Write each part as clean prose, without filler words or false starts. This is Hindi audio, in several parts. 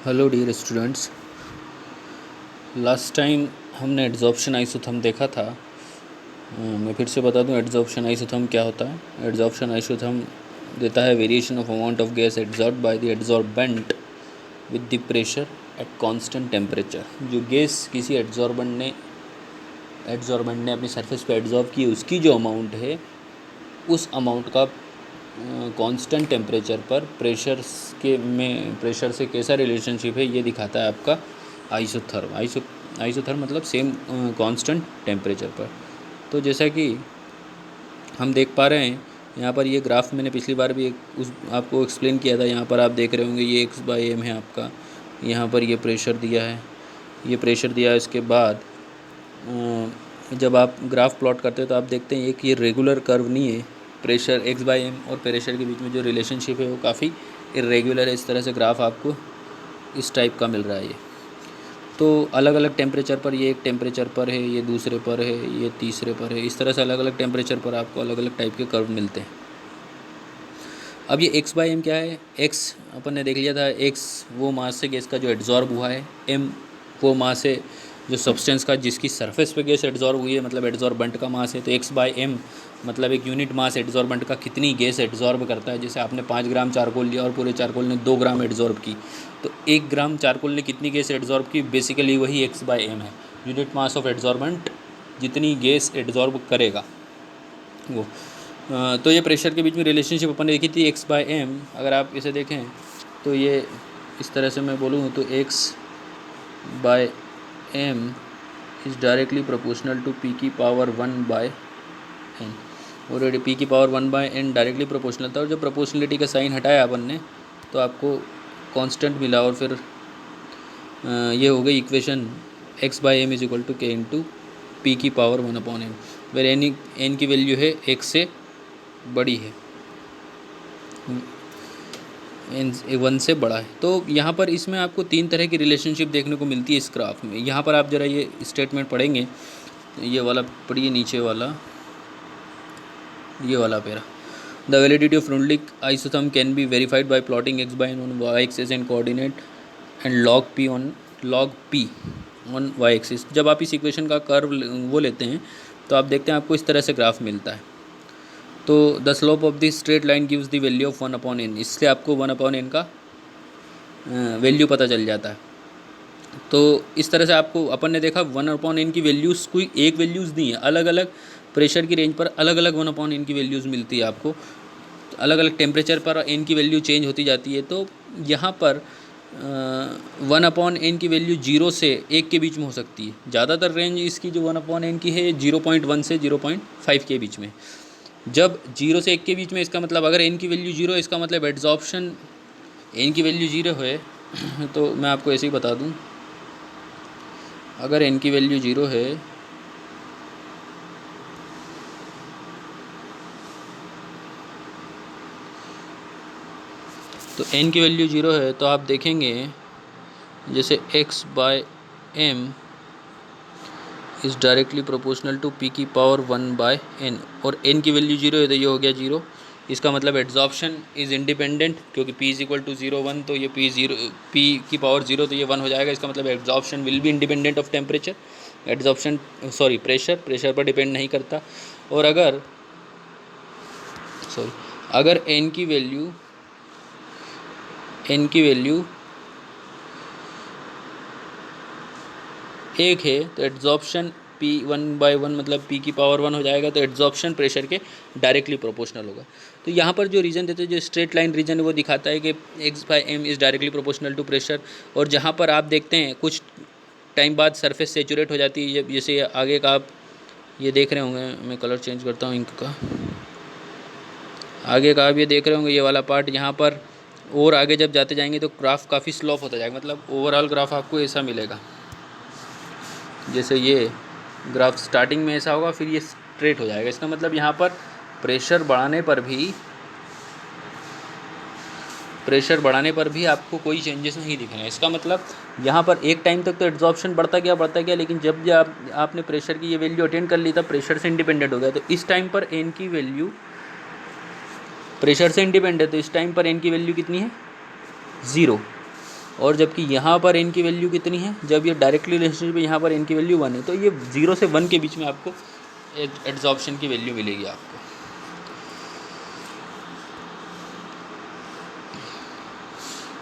Hello dear students. Last time हमने एड्जॉर्प्शन आइसोथर्म देखा था। मैं फिर से बता दूं एड्जॉर्प्शन आइसोथर्म क्या होता है। एड्जॉर्प्शन आइसोथर्म देता है variation of amount of gas adsorb by the adsorbent with the pressure at constant temperature. जो गैस किसी एड्जॉर्बेंट ने अपनी सरफेस पे एड्जॉर्ब की, उसकी जो अमाउंट है उस अमाउंट का कांस्टेंट टेम्परेचर पर प्रेशर से कैसा रिलेशनशिप है ये दिखाता है आपका आइसोथर्म। आइसोथर्म मतलब सेम कांस्टेंट टेम्परेचर पर। तो जैसा कि हम देख पा रहे हैं यहाँ पर, ये ग्राफ मैंने पिछली बार भी आपको एक्सप्लेन किया था। यहाँ पर आप देख रहे होंगे ये x/m है आपका। यहाँ पर ये प्रेशर दिया है, इसके बाद जब आप ग्राफ प्लॉट करते हैं तो आप देखते हैं कि ये रेगुलर कर्व नहीं है। प्रेशर x/m और प्रेशर के बीच में जो रिलेशनशिप है वो काफ़ी इरेगुलर है। इस तरह से ग्राफ आपको इस टाइप का मिल रहा है। ये तो अलग अलग टेम्परेचर पर, ये एक टेम्परेचर पर है, ये दूसरे पर है, ये तीसरे पर है। इस तरह से अलग अलग टेम्परेचर पर आपको अलग अलग टाइप के कर्व मिलते हैं। अब ये x/m क्या है? x अपन ने देख लिया था। x वो मास से गैस का जो एड्जॉर्ब हुआ है, m वो मास है जो सब्सटेंस का जिसकी सरफेस पे गैस एड्जॉर्ब हुई है, मतलब एड्जॉर्बेंट का मास है। तो x/m मतलब एक यूनिट मास एड्जॉर्बेंट का कितनी गैस एड्जॉर्ब करता है। जैसे आपने 5 ग्राम चारकोल लिया और पूरे चारकोल ने 2 ग्राम एड्जॉर्ब की, तो 1 ग्राम चारकोल ने कितनी गैस एड्जॉर्ब की, बेसिकली वही x/m है। यूनिट मास ऑफ एड्जॉर्बेंट जितनी गैस एड्जॉर्ब करेगा वो। तो ये प्रेशर के बीच में रिलेशनशिप अपन ने देखी थी x/m। अगर आप इसे देखें तो ये इस तरह से मैं बोलूँ तो x/m is directly proportional to p की पावर 1/n। और p की पावर 1/n डायरेक्टली प्रोपोर्शनल था, और जब प्रोपोर्शनलिटी का साइन हटाया अपन ने तो आपको कांस्टेंट मिला, और फिर ये हो गई equation x/m is equal to k into P की पावर 1/n, वेर n की वैल्यू है 1 से बड़ी है, n 1 से बड़ा है। तो यहाँ पर इसमें आपको 3 तरह की रिलेशनशिप देखने को मिलती है इस ग्राफ में। यहाँ पर आप ज़रा ये स्टेटमेंट पढ़ेंगे, ये वाला पढ़िए, नीचे वाला, ये वाला para. The validity of Rundlich isotherm can be verified by plotting x/n on y axis and coordinate and log p on y axis. जब आप इस इक्वेशन का कर्व वो लेते हैं तो आप देखते हैं आपको इस तरह से ग्राफ मिलता है। तो the slope of the straight line gives the value of 1/n। इससे आपको 1/n का वैल्यू पता चल जाता है। तो इस तरह से आपको अपन ने देखा 1/n की वैल्यूज़ कोई एक वैल्यूज़ नहीं है, अलग अलग प्रेशर की रेंज पर अलग अलग 1/n की वैल्यूज़ मिलती है आपको। अलग अलग टेम्परेचर पर n की वैल्यू चेंज होती जाती है। तो यहाँ पर 1/n की वैल्यू 0 से 1 के बीच में हो सकती है। ज़्यादातर रेंज इसकी जो 1/n की है 0.1 से 0.5 के बीच में। जब 0 से 1 के बीच में, इसका मतलब अगर n की वैल्यू 0 है, इसका मतलब एड्जॉर्प्शन n की वैल्यू 0 है। तो मैं आपको ऐसे ही बता दूं, अगर n की वैल्यू 0 है तो n की वैल्यू 0 है तो आप देखेंगे जैसे x/m is directly proportional to p की पावर 1/n, और n की वैल्यू 0 है तो ये हो गया 0। इसका मतलब एड्जॉर्प्शन इज़ इंडिपेंडेंट, क्योंकि p इज़ इक्वल टू 0 1, तो ये p की पावर 0 तो ये 1 हो जाएगा। इसका मतलब adsorption will be independent of temperature. Pressure पर डिपेंड नहीं करता। और अगर n की वैल्यू 1 है तो एड्जॉर्प्शन p 1/1 मतलब p की पावर 1 हो जाएगा। तो एड्जॉर्प्शन प्रेशर के डायरेक्टली प्रोपोर्शनल होगा। तो यहाँ पर जो रीजन देते हैं, जो स्ट्रेट लाइन रीजन है, वो दिखाता है कि x/m is directly proportional to pressure. और जहाँ पर आप देखते हैं कुछ टाइम बाद सरफेस सेचुरेट हो जाती है, जैसे आगे का आप ये देख रहे होंगे, मैं कलर चेंज करता हूँ इंक का, आगे का आप ये देख रहे होंगे ये वाला पार्ट, यहाँ पर और आगे जब जाते जाएंगे तो ग्राफ काफ़ी स्लोप होता जाएगा। मतलब ओवरऑल ग्राफ आपको ऐसा मिलेगा, जैसे ये ग्राफ स्टार्टिंग में ऐसा होगा, फिर ये स्ट्रेट हो जाएगा। इसका मतलब यहाँ पर प्रेशर बढ़ाने पर भी आपको कोई चेंजेस नहीं दिख रहे हैं। इसका मतलब यहाँ पर एक टाइम तक तो एड्जॉर्प्शन बढ़ता गया, लेकिन जब आपने प्रेशर की ये वैल्यू अटेंड कर ली तब प्रेशर से इंडिपेंडेंट हो गया। तो इस टाइम पर n की वैल्यू प्रेशर से इंडिपेंडेंट है, तो इस टाइम पर n की वैल्यू कितनी है? 0। और जबकि यहाँ पर n की वैल्यू कितनी है, जब ये डायरेक्टली रिलेशनशिप है यहाँ पर n की वैल्यू 1 है, तो ये 0 से 1 के बीच में आपको एड्जॉर्प्शन की वैल्यू मिलेगी आपको।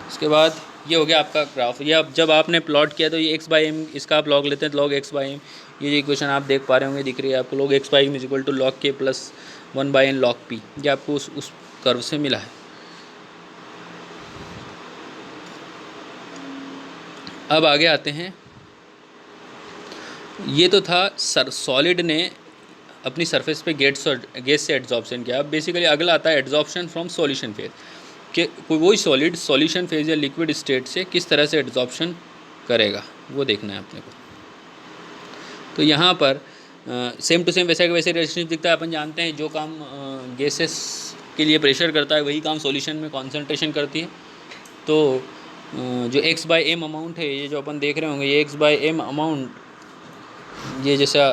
उसके बाद ये हो गया आपका ग्राफ। ये अब जब आपने प्लॉट किया तो ये x/m, इसका आप लॉग लेते हैं तो log x/m, ये इक्वेशन आप देख पा रहे होंगे, दिख रही है आपको, log x/m is equal to log k plus 1/n log p, ये आपको उस कर्व से मिला है। अब आगे आते हैं, ये तो था सॉलिड ने अपनी सरफेस पे गैस से एड्जॉर्प्शन किया। अब बेसिकली अगला आता है एड्जॉर्प्शन फ्रॉम सॉल्यूशन फेज, कि कोई वही सॉलिड सॉल्यूशन फेज या लिक्विड स्टेट से किस तरह से एड्जॉर्प्शन करेगा, वो देखना है अपने को। तो यहाँ पर सेम टू सेम वैसे का वैसे रिलेशनशिप दिखता है। अपन जानते हैं जो काम गैसेस के लिए प्रेशर करता है वही काम सॉल्यूशन में कॉन्सेंट्रेशन करती है। तो जो x/m अमाउंट है, ये जो अपन देख रहे होंगे, ये x/m अमाउंट, ये जैसा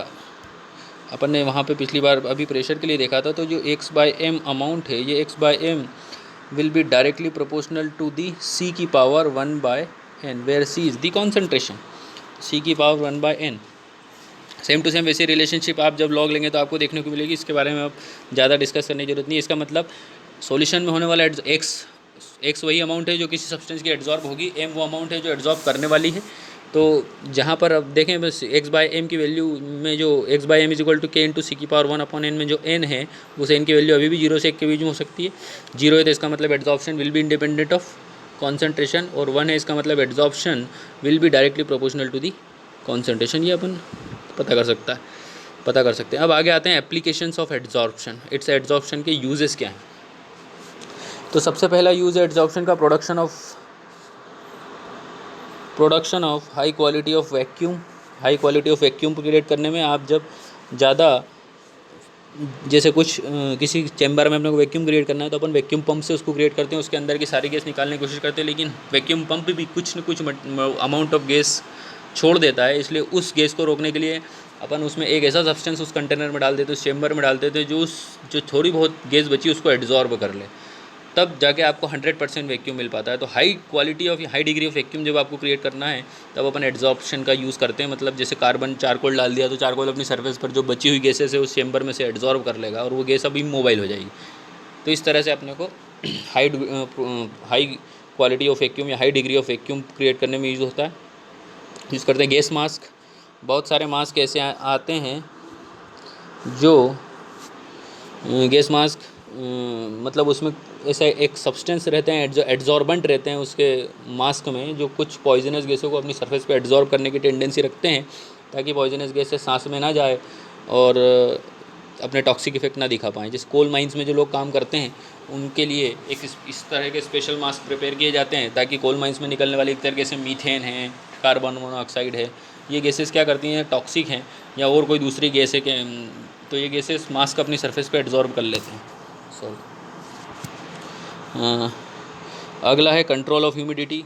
अपन ने वहाँ पे पिछली बार अभी प्रेशर के लिए देखा था, तो जो x/m अमाउंट है, ये x/m will be directly proportional to the c की power 1/n, where c is the concentration, c की power 1/n। Same to same वैसे रिलेशनशिप आप जब लॉग लेंगे तो आपको देखने को मिलेगी। इसके बारे में अब ज़्यादा डिस्कस करने की जरूरत नहीं है। इसका मतलब सॉल्यूशन में होने वाला एक्स वही अमाउंट है जो किसी सब्सटेंस की एड्जॉर्ब होगी, m वो अमाउंट है जो एड्जॉर्ब करने वाली है। तो जहाँ पर अब देखें बस x/m की वैल्यू में जो x/m is equal to k into c की पावर 1/n में जो n है, उस n की वैल्यू अभी भी 0 से 1 के बीच में हो सकती है। 0 है तो इसका मतलब adsorption will be independent of concentration, और 1 है इसका मतलब adsorption will be directly proportional to the concentration. ये अपन पता कर सकते हैं। अब आगे आते हैं applications of adsorption, it's adsorption के यूजेस क्या हैं। तो सबसे पहला यूज़ है एड्जॉर्प्शन का production of high quality of vacuum. High quality of vacuum create करने में आप जब ज़्यादा, जैसे कुछ किसी चैम्बर में अपने को वैक्यूम क्रिएट करना है तो अपन वैक्यूम पंप से उसको क्रिएट करते हैं, उसके अंदर की सारी गैस निकालने की कोशिश करते हैं, लेकिन वैक्यूम पंप भी कुछ न कुछ अमाउंट ऑफ गैस छोड़ देता है। इसलिए उस गैस को रोकने के लिए अपन उसमें एक ऐसा सब्सटेंस उस कंटेनर में डाल देते, उस चैम्बर में डाल देते जो थोड़ी बहुत गैस बची उसको एड्जॉर्ब कर ले, तब जाके आपको 100% वैक्यूम मिल पाता है। तो high quality of high degree of vacuum जब आपको क्रिएट करना है तब अपन एड्जॉर्प्शन का यूज़ करते हैं। मतलब जैसे कार्बन चारकोल डाल दिया तो चारकोल अपनी सरफेस पर जो बची हुई गैसेस है उस चैम्बर में से एड्जॉर्ब कर लेगा और वो गैस अब इमोबाइल हो जाएगी। तो इस तरह से अपने को हाई क्वालिटी ऑफ वैक्यूम या high degree of vacuum create करने में यूज़ करते हैं। गैस मास्क, बहुत सारे मास्क ऐसे आते हैं जो गैस मास्क मतलब उसमें ऐसा एक सब्सटेंस रहते हैं जो एड्जॉर्बेंट रहते हैं उसके मास्क में, जो कुछ पॉइजनस गैसों को अपनी सरफेस पे एड्जॉर्ब करने की टेंडेंसी रखते हैं ताकि पॉइजनस गैस से सांस में ना जाए और अपने टॉक्सिक इफेक्ट ना दिखा पाएँ। जैसे कोल माइंस में जो लोग काम करते हैं उनके लिए एक इस तरह के स्पेशल मास्क प्रिपेयर किए जाते हैं ताकि कोल माइंस में निकलने वाली एक तरीके से मीथेन है, कार्बन मोनोऑक्साइड है, ये गैसेस क्या करती हैं, टॉक्सिक हैं या और कोई दूसरी गैस है कि तो ये गैसेस मास्क अपनी सरफेस पे एड्जॉर्ब कर लेते हैं। अगला है control of humidity.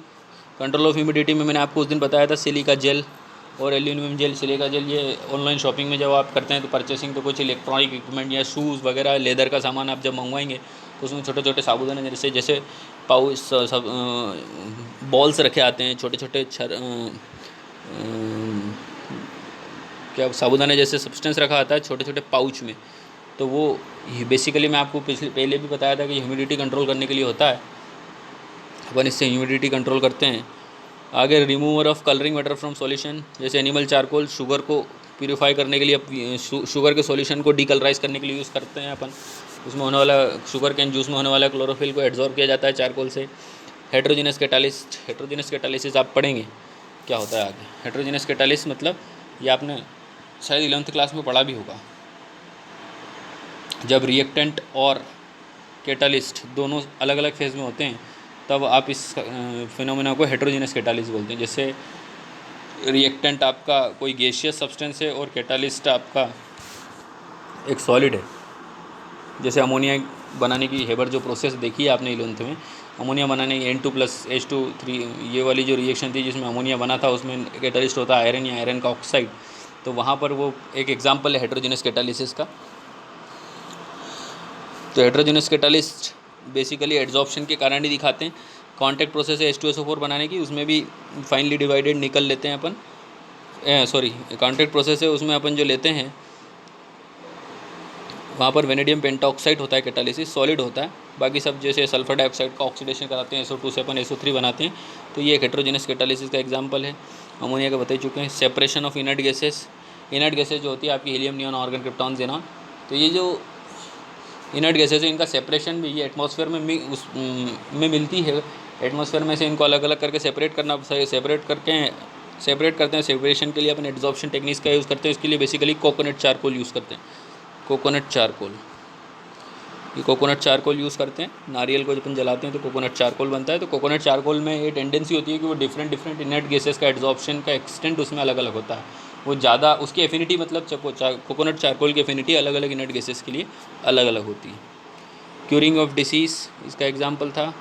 Control of humidity में मैंने आपको उस दिन बताया था सिलिका जेल और एल्यूमिनियम जेल। सिलिका जेल ये ऑनलाइन शॉपिंग में जब आप करते हैं तो परचेसिंग तो कुछ इलेक्ट्रॉनिक इक्विपमेंट या शूज़ वगैरह लेदर का सामान आप जब मंगवाएंगे तो उसमें छोटे छोटे साबुदाने जैसे पाउच सब बॉल्स रखे आते हैं, छोटे छोटे क्या साबुदाने जैसे सब्सटेंस रखा आता है छोटे छोटे पाउच में। तो वो बेसिकली मैं आपको पहले भी बताया था कि ह्यूमिडिटी कंट्रोल करने के लिए होता है, अपन इससे ह्यूमिडिटी कंट्रोल करते हैं। आगे remover of colouring matter from solution, जैसे एनिमल चारकोल शुगर को प्यूरिफाई करने के लिए, शुगर के सॉल्यूशन को डीकलराइज करने के लिए यूज़ करते हैं अपन। उसमें होने वाला शुगर कैन जूस में होने वाला क्लोरोफिल को एब्जॉर्ब किया जाता है चारकोल से। हेट्रोजीनस कैटालिसिस आप पढ़ेंगे क्या होता है आगे। हेट्रोजीनस कैटालिसिस मतलब ये आपने शायद 11th क्लास में पढ़ा भी होगा, जब रिएक्टेंट और कैटालिस्ट दोनों अलग अलग फेज़ में होते हैं तब आप इस फिनोमेना को हेट्रोजीनस कैटालिसिस बोलते हैं। जैसे रिएक्टेंट आपका कोई गैसियस सब्सटेंस है और कैटालिस्ट आपका एक सॉलिड है। जैसे अमोनिया बनाने की हेबर जो प्रोसेस देखी है आपने 11th में, अमोनिया बनाने की N2+H2 ये वाली जो रिएक्शन थी जिसमें अमोनिया बना था उसमें कैटालिस्ट होता है आयरन या आयरन का ऑक्साइड। तो वहाँ पर वो एक एग्जाम्पल है हेट्रोजीनस कैटालिसिस का। तो हेट्रोजीनस कैटालिस्ट बेसिकली एड्जॉर्प्शन के कारण ही दिखाते हैं। कॉन्टैक्ट प्रोसेस है H2SO4 बनाने की, उसमें भी फाइनली डिवाइडेड निकल लेते हैं अपन, सॉरी कॉन्टैक्ट प्रोसेस है उसमें अपन जो लेते हैं वहाँ पर वेनेडियम पेंटॉक्साइड होता है कैटालिसिस, सॉलिड होता है। बाकी सब जैसे सल्फर डाइऑक्साइड का ऑक्सीडेशन कराते हैं SO2 से अपन SO3 बनाते हैं, तो ये एक हेट्रोजेनस कैटालिसिस का एग्जांपल है। अमोनिया का बता चुके हैं। Separation of inert gases, inert gases जो होती है आपकी helium, neon, argon, krypton, xenon, तो ये जो इनर्ट गैसेस है इनका सेपरेशन भी ये एटमॉस्फेयर में मिलती है। एटमॉस्फेयर में से इनको अलग अलग करके सेपरेट करते हैं। सेपरेशन के लिए अपन एड्जॉर्प्शन टेक्निक्स का यूज़ करते हैं। इसके लिए बेसिकली कोकोनट चारकोल यूज़ करते हैं। कोकोनट चारकोल, ये कोकोनट चारकोल यूज़ करते हैं। नारियल को जब अपन जलाते हैं तो कोकोनट चारकोल बनता है। तो कोकोनट चारकोल में ये टेंडेंसी होती है कि वो डिफरेंट इनर्ट गैसेस का एड्जॉर्प्शन का एक्सटेंट उसमें अलग अलग होता है। वो ज़्यादा उसकी एफिनिटी, मतलब कोकोनट चारकोल की एफिनिटी अलग अलग इनर्ट गैसेस के लिए अलग अलग होती है। क्यूरिंग ऑफ डिसीज़ इसका एग्जाम्पल था।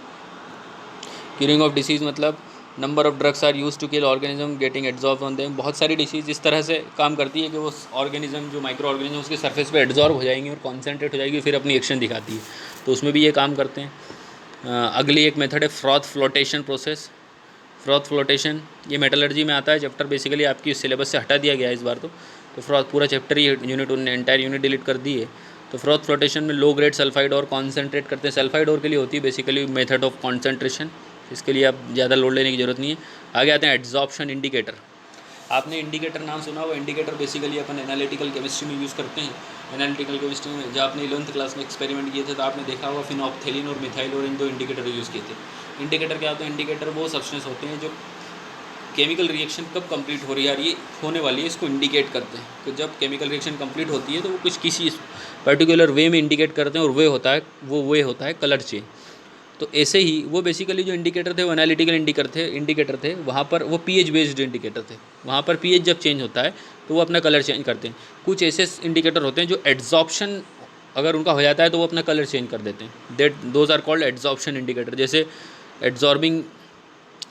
क्यूरिंग ऑफ डिसीज़ मतलब number of drugs are use to kill organism getting adsorb on them. बहुत सारी डिसीज़ इस तरह से काम करती है कि वो ऑर्गेनिज्म, जो माइक्रो ऑर्गेनिज्म उसके सरफेस पे एड्जॉर्ब हो जाएंगी और कॉन्सेंट्रेट हो जाएगी, फिर अपनी एक्शन दिखाती है, तो उसमें भी ये काम करते हैं। अगली एक मेथड है froth flotation process. Froth flotation ये मेटलर्जी में आता है चैप्टर, बेसिकली आपकी सिलेबस से हटा दिया गया है इस बार। तो फ्रॉथ पूरा चैप्टर ही यूनिट, उन्होंने एंटायर यूनिट डिलीट कर दी है। तो फ्रॉथ फ्लोटेशन में लो ग्रेड सल्फाइड और कॉन्सेंट्रेट करते हैं। सल्फाइड और के लिए होती है बेसिकली मेथड ऑफ कॉन्सेंट्रेशन, इसके लिए आप ज़्यादा लोड लेने की ज़रूरत नहीं है। आगे आते हैं एड्जॉर्प्शन इंडिकेटर। आपने इंडिकेटर नाम सुना होगा। इंडिकेटर बेसिकली अपन एनालिटिकल केमिस्ट्री में यूज़ करते हैं। एनालिटिकल केमिस्ट्री में जब आपने 11th क्लास में एक्सपेरिमेंट किए थे तो आपने देखा होगा फिनॉप्थेलिन और मिथाइल और इन दो इंडिकेटर यूज़ किए थे। इंडिकेटर क्या होते हैं? इंडिकेटर वो सब्सटेंस होते हैं जो केमिकल रिएक्शन कब कंप्लीट हो रही है, ये होने वाली है, इसको इंडिकेट करते हैं। तो जब केमिकल रिएक्शन कंप्लीट होती है तो वो कुछ किसी पर्टिकुलर वे में इंडिकेट करते हैं, और वे होता है कलर चेंज। तो ऐसे ही वो बेसिकली जो इंडिकेटर थे वो एनालिटिकल इंडिकेटर थे। वहाँ पर वो पीएच बेस्ड इंडिकेटर थे। वहाँ पर पीएच जब चेंज होता है तो वो अपना कलर चेंज करते हैं। कुछ ऐसे इंडिकेटर होते हैं जो एड्जॉर्प्शन अगर उनका हो जाता है तो वो अपना कलर चेंज कर देते हैं। Those are called adsorption indicator. जैसे एड्जॉर्बिंग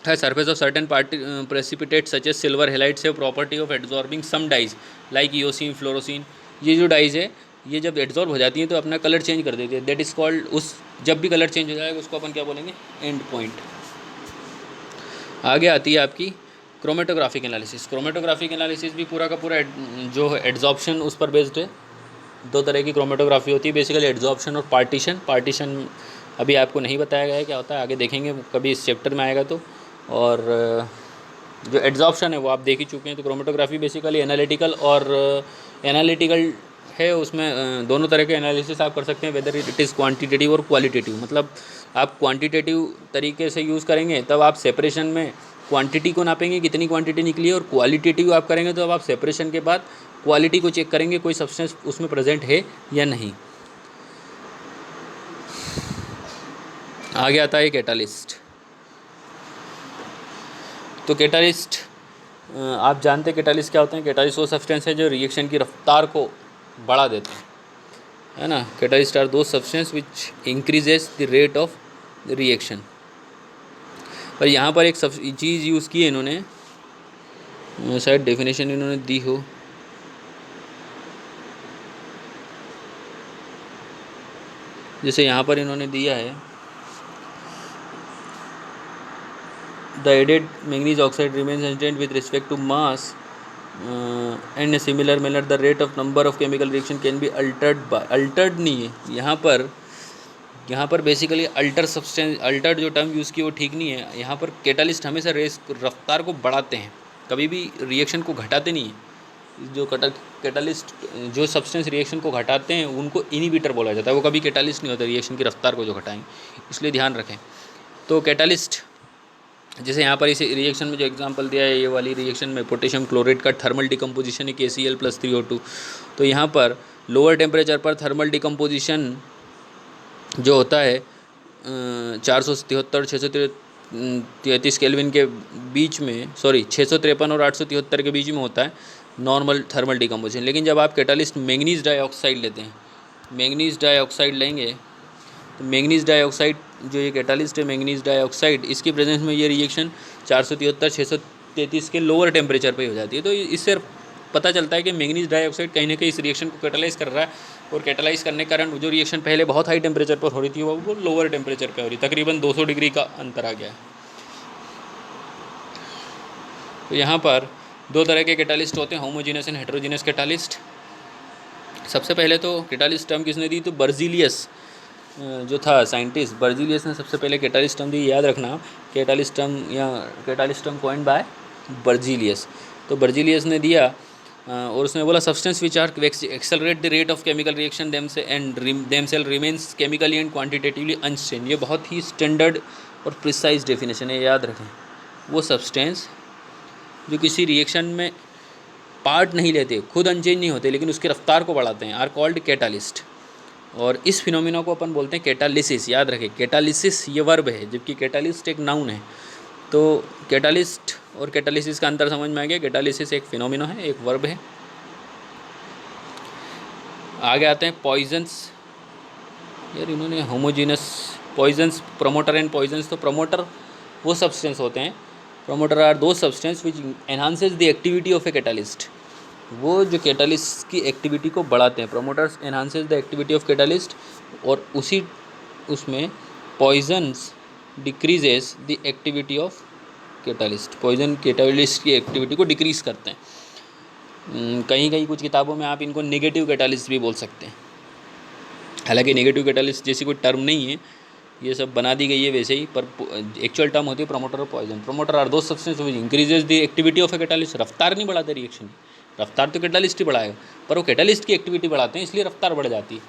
है surface of certain precipitate such as silver halides है property of adsorbing some dyes like eosin, fluorescein. ये जो डाइज है ये जब एड्जॉर्ब हो जाती हैं तो अपना कलर चेंज कर देती है। दैट इज़ कॉल्ड, उस जब भी कलर चेंज हो जाएगा उसको अपन क्या बोलेंगे? And point. आगे आती है आपकी क्रोमेटोग्राफिक एनालिसिस। क्रोमेटोग्राफिक एनालिसिस भी पूरा का पूरा जो एड्जॉर्प्शन उस पर बेस्ड है। दो तरह की क्रोमेटोग्राफी होती है बेसिकली, एड्जॉर्प्शन और पार्टीशन अभी आपको नहीं बताया गया है क्या होता है, आगे देखेंगे कभी इस चैप्टर में आएगा तो। और जो एड्जॉर्प्शन है वो आप देख ही चुके हैं। तो क्रोमेटोग्राफी बेसिकली एनालिटिकल है। उसमें दोनों तरह के एनालिसिस आप कर सकते हैं, वेदर इट इज़ क्वांटिटेटिव और क्वालिटेटिव। मतलब आप क्वांटिटेटिव तरीके से यूज़ करेंगे तब आप सेपरेशन में क्वांटिटी को नापेंगे कितनी क्वांटिटी निकली है, और क्वालिटेटिव आप करेंगे तो अब आप सेपरेशन के बाद क्वालिटी को चेक करेंगे कोई सब्सटेंस उसमें प्रेजेंट है या नहीं। आगे आता है कैटालिस्ट। तो कैटालिस्ट आप जानते हैं कैटालिस्ट क्या होते हैं? कैटालिस्ट वो सब्सटेंस है जो रिएक्शन की रफ्तार को बढ़ा देते हैं, है ना। कैटालिस्ट आर दो substance which increases the rate of reaction. पर यहाँ पर एक चीज़ यूज़ की है इन्होंने, शायद डेफिनेशन इन्होंने दी हो। जैसे यहाँ पर इन्होंने दिया है the added manganese oxide remains constant with respect to mass and a similar manner the rate of number of chemical reaction can be altered नहीं है यहाँ पर बेसिकली अल्टर्ड जो टर्म यूज़ की वो ठीक नहीं है। यहाँ पर कैटालिस्ट हमेशा रफ्तार को बढ़ाते हैं, कभी भी रिएक्शन को घटाते नहीं हैं। जो कैटालिस्ट जो सब्सटेंस रिएक्शन को घटाते हैं उनको इनहिबिटर बोला जाता है, वो कभी कैटालिस्ट नहीं होता रिएक्शन की रफ्तार को जो घटाएंगे, इसलिए ध्यान रखें। तो कैटालिस्ट जैसे यहाँ पर इस रिएक्शन में जो एग्जांपल दिया है, ये वाली रिएक्शन में पोटेशियम क्लोराइड का थर्मल डिकम्पोजिशन है KCl+3O2। तो यहाँ पर लोअर टेम्परेचर पर थर्मल डिकम्पोजिशन जो होता है 477 633 केल्विन के बीच में, 653 और 873 के बीच में होता है नॉर्मल थर्मल डिकम्पोजिशन। लेकिन जब आप कैटालिस्ट मैंगनीज डाइऑक्साइड लेते हैं, मैंगनीज डाइऑक्साइड लेंगे तो मैंगनीज डाइऑक्साइड जो ये कैटालिस्ट है मैंगनीज डाइऑक्साइड, इसकी प्रेजेंस में ये रिएक्शन 473 633 के लोअर टेम्परेचर पे हो जाती है। तो इससे पता चलता है कि मैंगनीज डाइऑक्साइड कहीं ना कहीं इस रिएक्शन को कैटालाइज कर रहा है, और कैटालाइज करने के कारण जो रिएक्शन पहले बहुत हाई टेम्परेचर पर हो रही थी वो लोअर टेम्परेचर पर हो रही, तकरीबन 200 डिग्री का अंतर आ गया है। तो यहाँ पर दो तरह के कैटालिस्ट होते हैं, होमोजीनस एंड हेटेरोजीनस कैटालिस्ट। सबसे पहले तो कैटालिस्ट टर्म किसने दी, तो बर्जीलियस जो था साइंटिस्ट, बर्जीलियस ने सबसे पहले कैटालिस्ट टर्म दी, याद रखना, catalyst term coined by Berzelius. तो बर्जीलियस ने दिया और उसने बोला substance which are accelerate the rate of chemical reaction themselves remains chemically and quantitatively unchange. ये बहुत ही स्टैंडर्ड और प्रिसाइज डेफिनेशन है, याद रखें। वो सब्सटेंस जो किसी रिएक्शन में पार्ट नहीं लेते, खुद अनचेंज नहीं होते, लेकिन उसकी रफ्तार को बढ़ाते हैं, आर कॉल्ड कैटालिस्ट। और इस फिनोमिना को अपन बोलते हैं कैटालिसिस। याद रखें, कैटालिसिस ये वर्ब है, जबकि कैटालिस्ट एक नाउन है। तो कैटालिस्ट और कैटालिसिस का अंतर समझ में आ गया। कैटालिसिस एक फिनोमिना है, एक वर्ब है। आगे आते हैं पॉइजन्स। यार इन्होंने homogeneous, poisons, promoter and poisons. तो प्रमोटर वो सब्सटेंस होते हैं, प्रमोटर आर दो substance which enhances the activity of a catalyst. वो जो कैटालिस्ट की एक्टिविटी को बढ़ाते हैं, promoters enhances the activity of catalyst. और उसमें poisons decreases the activity of catalyst. Poison catalyst की एक्टिविटी को डिक्रीज़ करते हैं। कहीं कहीं कुछ किताबों में आप इनको नेगेटिव कैटालिस्ट भी बोल सकते हैं। हालांकि नेगेटिव कैटालिस्ट जैसी कोई टर्म नहीं है, ये सब बना दी गई है वैसे ही, पर एक्चुअल टर्म होती है प्रमोटर और पॉइजन। प्रमोटर आर दो substance which increases the activity of a catalyst. रफ्तार नहीं बढ़ाते रिएक्शन की, रफ्तार तो कैटालिस्ट ही बढ़ाएगा, पर वो कैटालिस्ट की एक्टिविटी बढ़ाते हैं, इसलिए रफ्तार बढ़ जाती है।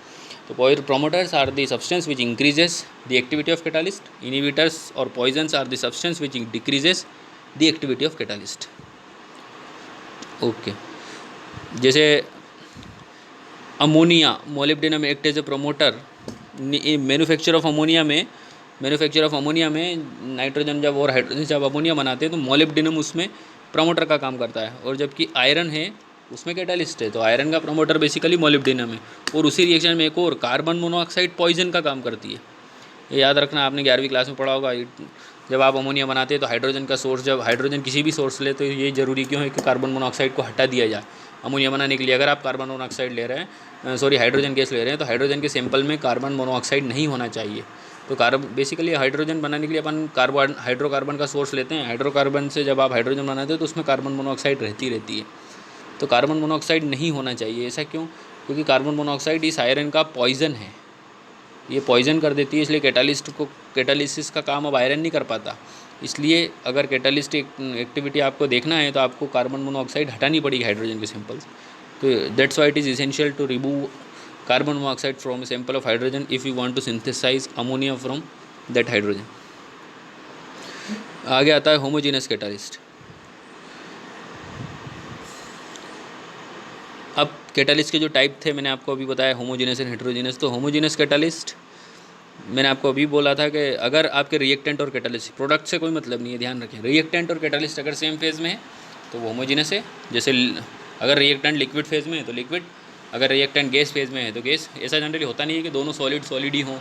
तो promoters are the substance which increases the activity of catalyst. Inhibitors और poisons are the substance which decreases the activity of catalyst. Okay, जैसे ammonia, molybdenum act as a promoter. Manufacture of ammonia में नाइट्रोजन जब और हाइड्रोजन जब अमोनिया बनाते हैं तो मोलिब्डेनम उसमें प्रमोटर का काम करता है, और जबकि आयरन है उसमें कैटालिस्ट है। तो आयरन का प्रमोटर बेसिकली मोलिब्डेनम है। और उसी रिएक्शन में एक और कार्बन मोनोऑक्साइड पॉइजन का काम करती है। ये याद रखना, आपने 11वीं क्लास में पढ़ा होगा। जब आप अमोनिया बनाते हैं तो हाइड्रोजन का सोर्स, जब हाइड्रोजन किसी भी सोर्स ले तो ये ज़रूरी क्यों है कि कार्बन मोनोऑक्साइड को हटा दिया जाए अमोनिया बनाने के लिए। अगर आप कार्बन मोनोऑक्साइड ले रहे हैं, हाइड्रोजन गैस ले रहे हैं, तो हाइड्रोजन के सैंपल में कार्बन मोनोऑक्साइड नहीं होना चाहिए। तो बेसिकली हाइड्रोजन बनाने के लिए अपन हाइड्रोकार्बन का सोर्स लेते हैं। हाइड्रोकार्बन से जब आप हाइड्रोजन बनाते हैं तो उसमें कार्बन मोनोऑक्साइड रहती है। तो कार्बन मोनोऑक्साइड नहीं होना चाहिए। ऐसा क्यों? क्योंकि कार्बन मोनोऑक्साइड इस आयरन का पॉइजन है, ये पॉइजन कर देती है, इसलिए कैटालिसिस का काम अब आयरन नहीं कर पाता। इसलिए अगर कैटालिस्ट एक्टिविटी आपको देखना है तो आपको कार्बन मोनोऑक्साइड हटानी पड़ेगी हाइड्रोजन के सैंपल। तो that's why it is essential to remove carbon monoxide from a sample of hydrogen if you want to synthesize ammonia from that hydrogen. आगे आता है होमोजीनस कैटालिस्ट। अब कैटालिस्ट के जो टाइप थे मैंने आपको अभी बताया, होमोजीनस एंड हेटेरोजीनस। तो होमोजीनस कैटालिस्ट मैंने आपको अभी बोला था कि अगर आपके रिएक्टेंट और कैटालिस्ट, प्रोडक्ट से कोई मतलब नहीं है, ध्यान रखें। रिएक्टेंट और कैटालिस्ट अगर सेम फेज़ में है तो वो होमोजीनस है। जैसे अगर रिएक्टेंट लिक्विड फेज़ में है तो लिक्विड, अगर रिएक्टेंट गैस फेज़ में है तो गैस। ऐसा जनरली होता नहीं है कि दोनों सॉलिड ही हों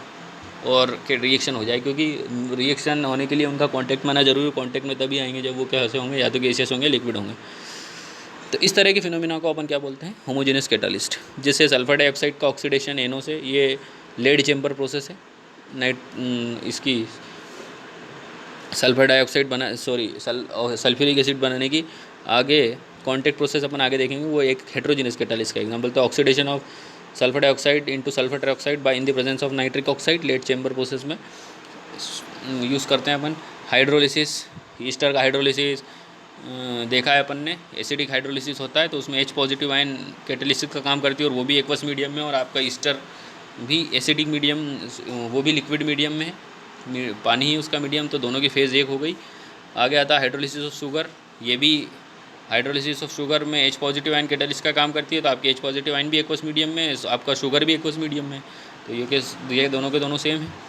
और रिएक्शन हो जाए, क्योंकि रिएक्शन होने के लिए उनका कॉन्टैक्ट में आना जरूरी है। कॉन्टैक्ट में तभी आएंगे जब वो कैसे होंगे, या तो गैसेस होंगे, लिक्विड होंगे। तो इस तरह के फिनोमिना को अपन क्या बोलते हैं? Homogeneous catalyst. जैसे सल्फर डाइऑक्साइड का ऑक्सीडेशन NO से, ये लेड चैम्बर प्रोसेस है। इसकी सल्फर डाइऑक्साइड सल्फ्यूरिक एसिड बनाने की आगे कॉन्टैक्ट प्रोसेस अपन आगे देखेंगे, वो एक हेटेरोजेनस कैटालिस्ट का एग्जांपल। तो oxidation of sulphur dioxide into sulphur trioxide by in the presence of nitric oxide, lead chamber process में यूज़ करते हैं अपन। हाइड्रोलिसिस, ईस्टर का हाइड्रोलिसिस देखा है अपन ने। एसिडिक हाइड्रोलिसिस होता है तो उसमें H पॉजिटिव आयन कैटालिस्ट का काम करती है, और वो भी एक्वस मीडियम में। और आपका ईस्टर भी एसिडिक मीडियम, वो भी लिक्विड मीडियम में है, पानी ही उसका मीडियम। तो दोनों की फेज़ एक हो गई। आगे आता है हाइड्रोलिसिस ऑफ शुगर। ये भी हाइड्रोलिसिस ऑफ शुगर में H पॉजिटिव आयन कैटालिस्ट का काम करती है, तो आपकी H पॉजिटिव आयन भी एक्वस मीडियम में, आपका शुगर भी एक्वस मीडियम में। तो ये दोनों के दोनों सेम है।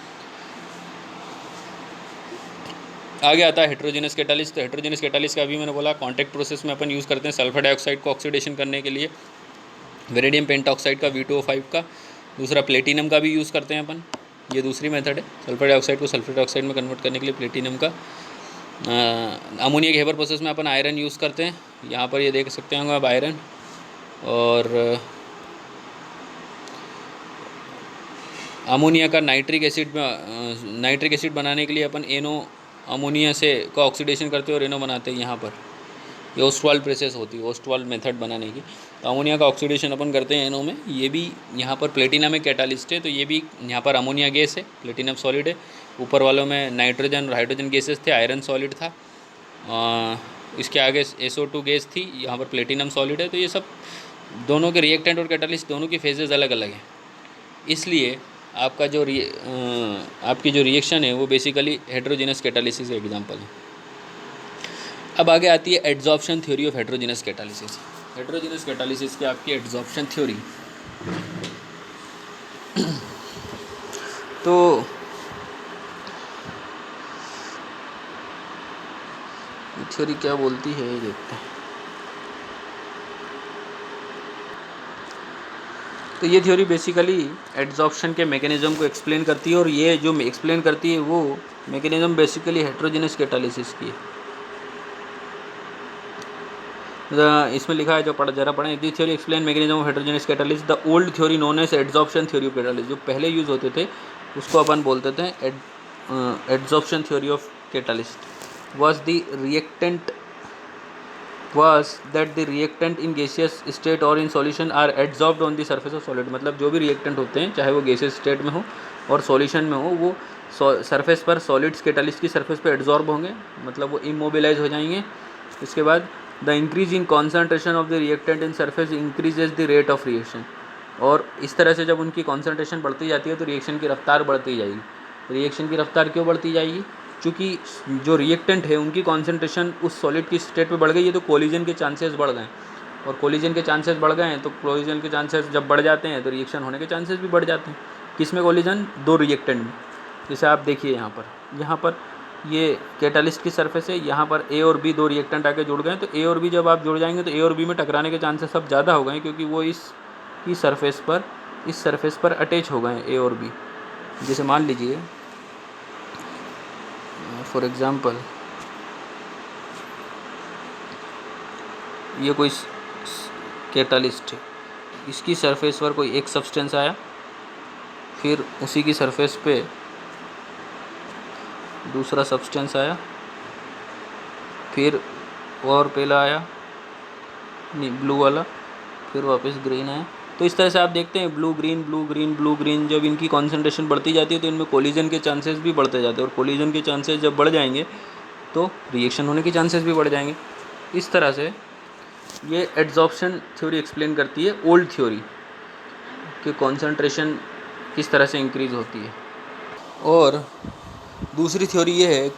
आगे आता है हेटेरोजेनस कैटालिस्ट। तो हेटेरोजेनस कैटालिस्ट का अभी मैंने बोला कॉन्टैक्ट प्रोसेस में अपन यूज़ करते हैं सल्फर डाइऑक्साइड को ऑक्सीडेशन करने के लिए, वेनेडियम पेंटाऑक्साइड का V2O5 का। दूसरा प्लेटिनम का भी यूज़ करते हैं अपन, ये दूसरी मेथड है सल्फर डाइऑक्साइड को सल्फर डाइऑक्साइड में कन्वर्ट करने के लिए, प्लेटिनम का। अमोनिया के हेबर प्रोसेस में अपन आयरन यूज़ करते हैं। यहाँ पर ये देख सकते होंगे आप आयरन, और अमोनिया का नाइट्रिक एसिड बनाने के लिए अपन एनो अमोनिया से का ऑक्सीडेशन करते हैं और एनो बनाते हैं। यहाँ पर ये ओस्टवाल्ड प्रोसेस होती है, ओस्टवाल्ड मेथड बनाने की। तो अमोनिया का ऑक्सीडेशन अपन करते हैं एनो में। ये भी यहाँ पर प्लेटिनम में कैटालिस्ट है, तो ये भी यहाँ पर अमोनिया गैस है, प्लेटिनम सॉलिड है। ऊपर वालों में नाइट्रोजन और हाइड्रोजन गैसेस थे, आयरन सॉलिड था। इसके आगे SO2 गैस थी, यहाँ पर प्लेटिनम सॉलिड है। तो ये सब दोनों के रिएक्टेंट और कैटालिस्ट दोनों की फेजेस अलग अलग हैं। इसलिए आपका जो आपकी जो रिएक्शन है वो बेसिकली हेटेरोजेनस कैटालिसिस का एग्जांपल है। अब आगे आती है adsorption theory of heterogeneous catalysis. Heterogeneous catalysis की आपकी एड्जॉर्प्शन थ्योरी। तो थ्योरी क्या बोलती है ये देखते हैं। तो ये थ्योरी बेसिकली एड्जॉर्प्शन के मैकेनिज्म को एक्सप्लेन करती है, और ये जो एक्सप्लेन करती है वो मैकेनिज्म बेसिकली हेटेरोजेनस कैटालिसिस की है। इसमें लिखा है, जो जरा पढ़ें। The theory explain mechanism of heterogeneous catalysis. The old theory known as adsorption theory of catalysis. जो पहले यूज़ होते थे उसको अपन बोलते थे adsorption theory of catalyst. was that the reactant in gaseous state or in solution are adsorbed on the surface of solid। मतलब जो भी रिएक्टेंट होते हैं, चाहे वो गैसियस स्टेट में हो और सॉल्यूशन में हो, वो सरफेस पर सॉलिड्स कैटालिस्ट की सरफेस पर एड्जॉर्ब होंगे, मतलब वो इमोबिलाइज हो जाएंगे। इसके बाद the increase in concentration of the reactant in surface increases the rate of reaction. और इस तरह से जब उनकी कॉन्सेंट्रेशन बढ़ती जाती है तो रिएक्शन की रफ्तार बढ़ती जाएगी। रिएक्शन की रफ्तार क्यों बढ़ती जाएगी? क्योंकि जो रिएक्टेंट है उनकी कॉन्सेंट्रेशन उस सॉलिड की स्टेट पे बढ़ गई है, तो कोलिजन के चांसेस बढ़ गए। और कोलिजन के चांसेस बढ़ गए हैं तो कोलिजन के चांसेस जब बढ़ जाते हैं तो रिएक्शन होने के चांसेस भी बढ़ जाते हैं। किस में कोलिजन? दो रिएक्टेंट में। जैसे आप देखिए यहाँ पर ये कैटालिस्ट की सरफेस है, यहाँ पर ए और बी दो रिएक्टेंट आके जुड़ गए। तो ए और बी जब आप जुड़ जाएंगे तो ए और बी में टकराने के चांसेस अब ज़्यादा हो गए, क्योंकि वो इस सरफेस पर अटैच हो गए ए और बी। जैसे मान लीजिए फॉर एग्ज़ाम्पल ये कोई कैटालिस्ट है, इसकी सरफेस पर कोई एक सब्सटेंस आया, फिर उसी की सरफेस पे दूसरा सब्सटेंस आया, फिर और पहला आया ब्लू वाला, फिर वापस ग्रीन आया। तो इस तरह से आप देखते हैं blue green blue green blue green, जब इनकी कॉन्सेंट्रेशन बढ़ती जाती है तो इनमें कोलिजन के चांसेस भी बढ़ते जाते हैं, और कोलिजन के चांसेस जब बढ़ जाएंगे तो रिएक्शन होने के चांसेस भी बढ़ जाएंगे। इस तरह से ये एड्जॉर्प्शन थ्योरी एक्सप्लेन करती है ओल्ड थ्योरी कि कॉन्सेंट्रेशन किस तरह से इंक्रीज़ होती है। और दूसरी थ्योरी ये है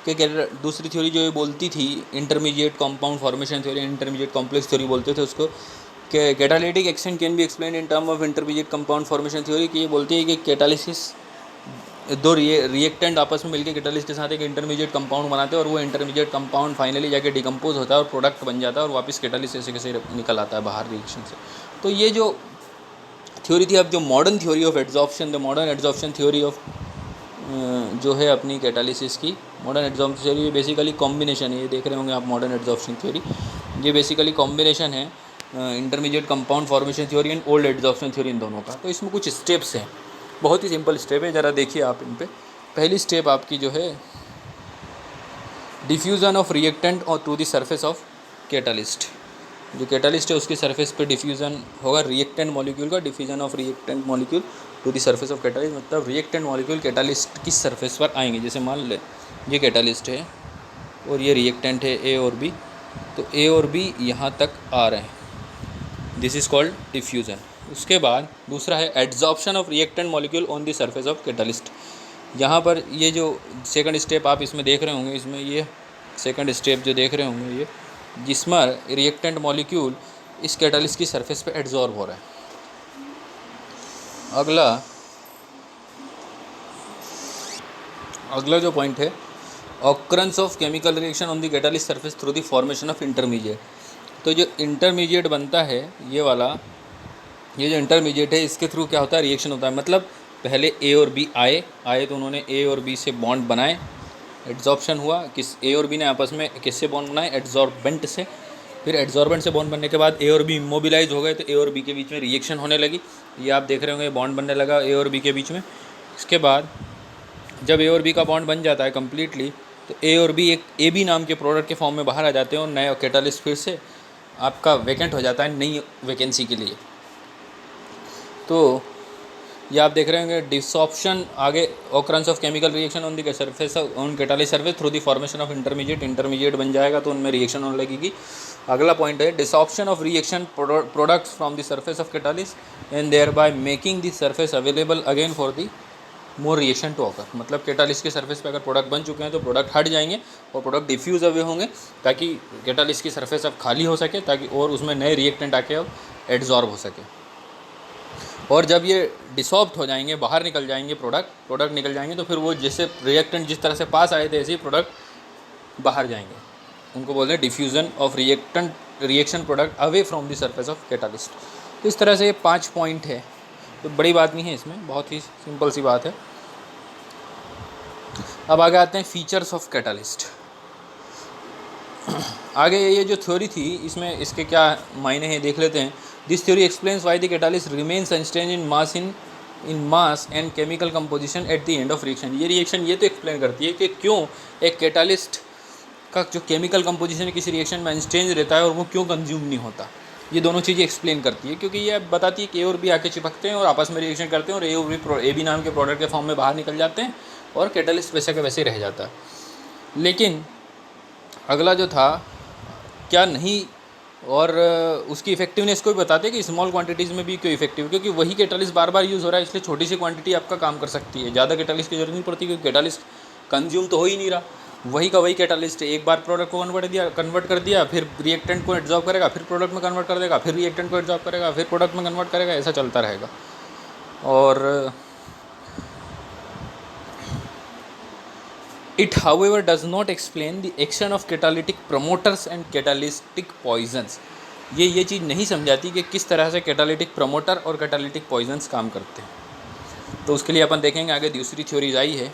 कि दूसरी थ्योरी जो ये बोलती थी intermediate compound formation theory, intermediate complex theory बोलते थे उसको, कि catalytic action can be explain in term of intermediate compound formation theory. कि ये बोलती है कि कैटालिसिस दो रिएक्टेंट आपस में मिलकर कैटालिस्ट के साथ एक इंटरमीडिएट कंपाउंड बनाते हैं, और वो इंटरमीडिएट कंपाउंड फाइनली जाके डिकम्पोज होता है और प्रोडक्ट बन जाता है, और वापस कैटालिस्ट ऐसे निकल आता है बाहर रिएक्शन से। तो ये जो थ्योरी थी, अब जो modern theory of adsorption, the modern adsorption theory of जो है अपनी कैटालिसिस की मॉडर्न एड्जॉर्प्शन थ्योरी, ये बेसिकली कॉम्बिनेशन है। ये देख रहे होंगे आप मॉडर्न एड्जॉर्प्शन थ्योरी, ये बेसिकली कॉम्बिनेशन है intermediate compound formation theory and old adsorption theory इन दोनों का। तो इसमें कुछ स्टेप्स हैं, बहुत ही सिंपल स्टेप है, ज़रा देखिए आप इन पे। पहली स्टेप आपकी जो है डिफ्यूज़न ऑफ रिएक्टेंट और to the surface of catalyst. जो कैटालिस्ट है उसकी सरफेस पे डिफ्यूज़न होगा रिएक्टेंट मॉलिक्यूल का, diffusion of reactant molecule to the surface of catalyst, मतलब रिएक्टेंट मॉलिक्यूल कैटालिस्ट की सरफेस पर आएंगे। जैसे मान ले ये कैटालिस्ट है और ये रिएक्टेंट है ए और बी, तो ए और बी यहाँ तक आ रहे हैं, दिस इज़ कॉल्ड डिफ्यूज़न। उसके बाद दूसरा है adsorption of reactant molecule on the surface of catalyst. यहाँ पर ये जो सेकंड स्टेप आप इसमें देख रहे होंगे, इसमें ये सेकंड स्टेप जो देख रहे होंगे ये, जिसमें रिएक्टेंट मॉलिक्यूल इस कैटालिस्ट की सरफेस पे एड्जॉर्ब हो रहा है। अगला जो पॉइंट है occurrence of chemical reaction on the catalyst surface through the formation of intermediate. तो जो इंटरमीडिएट बनता है ये वाला, ये जो इंटरमीडिएट है इसके थ्रू क्या होता है, रिएक्शन होता है। मतलब पहले ए और बी आए तो उन्होंने ए और बी से बॉन्ड बनाए, एड्जॉर्प्शन हुआ, किस ए और बी ने आपस में किससे बॉन्ड बनाए, एड्जॉर्बेंट से। फिर एड्सॉर्बेंट से बॉन्ड बनने के बाद ए और बी इमोबिलाइज हो गए, तो ए और बी के बीच में रिएक्शन होने लगी। ये आप देख रहे होंगे बॉन्ड बनने लगा ए और बी के बीच में। इसके बाद जब ए और बी का बॉन्ड बन जाता है कम्प्लीटली, तो ए और बी एक ए बी नाम के प्रोडक्ट के फॉर्म में बाहर आ जाते हैं और नए कैटालिस्ट फिर से आपका वैकेंट हो जाता है नई वैकेंसी के लिए। तो ये आप देख रहे होंगे डिसॉप्शन, आगे occurrence of chemical reaction on the surface on catalyst surface through the formation of intermediate बन जाएगा, तो उनमें रिएक्शन होने लगेगी। अगला पॉइंट है desorption of reaction products from the surface of catalyst and thereby making the surface available again for the more reaction to occur. मतलब कैटालिस्ट के सरफेस पे अगर प्रोडक्ट बन चुके हैं तो प्रोडक्ट हट जाएंगे और प्रोडक्ट डिफ्यूज़ अवे होंगे, ताकि कैटालिस्ट की सरफेस अब खाली हो सके, ताकि और उसमें नए रिएक्टेंट आके अब एड्सॉर्ब हो सके। और जब ये डिसॉल्व हो जाएंगे, बाहर निकल जाएंगे, प्रोडक्ट निकल जाएंगे, तो फिर वो जैसे रिएक्टेंट जिस तरह से पास आए थे ऐसे ही प्रोडक्ट बाहर जाएंगे। उनको बोलते हैं diffusion of reaction product away from the surface of catalyst. तो इस तरह से ये 5 पॉइंट है, तो बड़ी बात नहीं है इसमें, बहुत ही सिंपल सी बात है। अब आगे आते हैं फीचर्स ऑफ कैटालिस्ट। आगे ये जो थ्योरी थी इसमें इसके क्या मायने हैं देख लेते हैं। This theory explains why the catalyst remains unchanged in mass and chemical composition at the end of reaction. ये रिएक्शन ये तो एक्सप्लेन करती है कि क्यों एक कैटालिस्ट का जो केमिकल कंपोजिशन किसी रिएक्शन में अनचेंज रहता है और वो क्यों कंज्यूम नहीं होता। ये दोनों चीज़ें एक्सप्लेन करती है, क्योंकि ये बताती है कि ए और बी आके चिपकते हैं और आपस में रिएक्शन करते हैं और ए बी नाम के प्रोडक्ट के फॉर्म में बाहर निकल जाते हैं और कैटालिस्ट वैसे का वैसे रह जाता है। लेकिन अगला जो था क्या नहीं, और उसकी इफेक्टिवनेस को भी बताते हैं कि स्मॉल क्वांटिटीज़ में भी क्यों इफेक्टिव, क्योंकि वही कैटालिस्ट बार बार यूज़ हो रहा है, इसलिए छोटी सी क्वांटिटी आपका काम कर सकती है, ज़्यादा कैटालिस्ट की जरूरत नहीं पड़ती, क्योंकि कैटालिस्ट कंज्यूम तो हो ही नहीं रहा, वही का वही कैटालिस्ट है। एक बार प्रोडक्ट को कन्वर्ट कर दिया, फिर रिएक्टेंट को एब्जॉर्ब करेगा, फिर प्रोडक्ट में कन्वर्ट कर देगा, फिर रिएक्टेंट को एब्जॉर्ब करेगा, फिर प्रोडक्ट में कन्वर्ट करेगा, ऐसा चलता रहेगा। और It however does not explain the action of catalytic promoters and catalytic poisons। ये चीज़ नहीं समझाती कि किस तरह से कैटालिटिक प्रमोटर और कैटालिटिक पॉइजन्स काम करते हैं। तो उसके लिए अपन देखेंगे आगे दूसरी थ्योरीज आई है।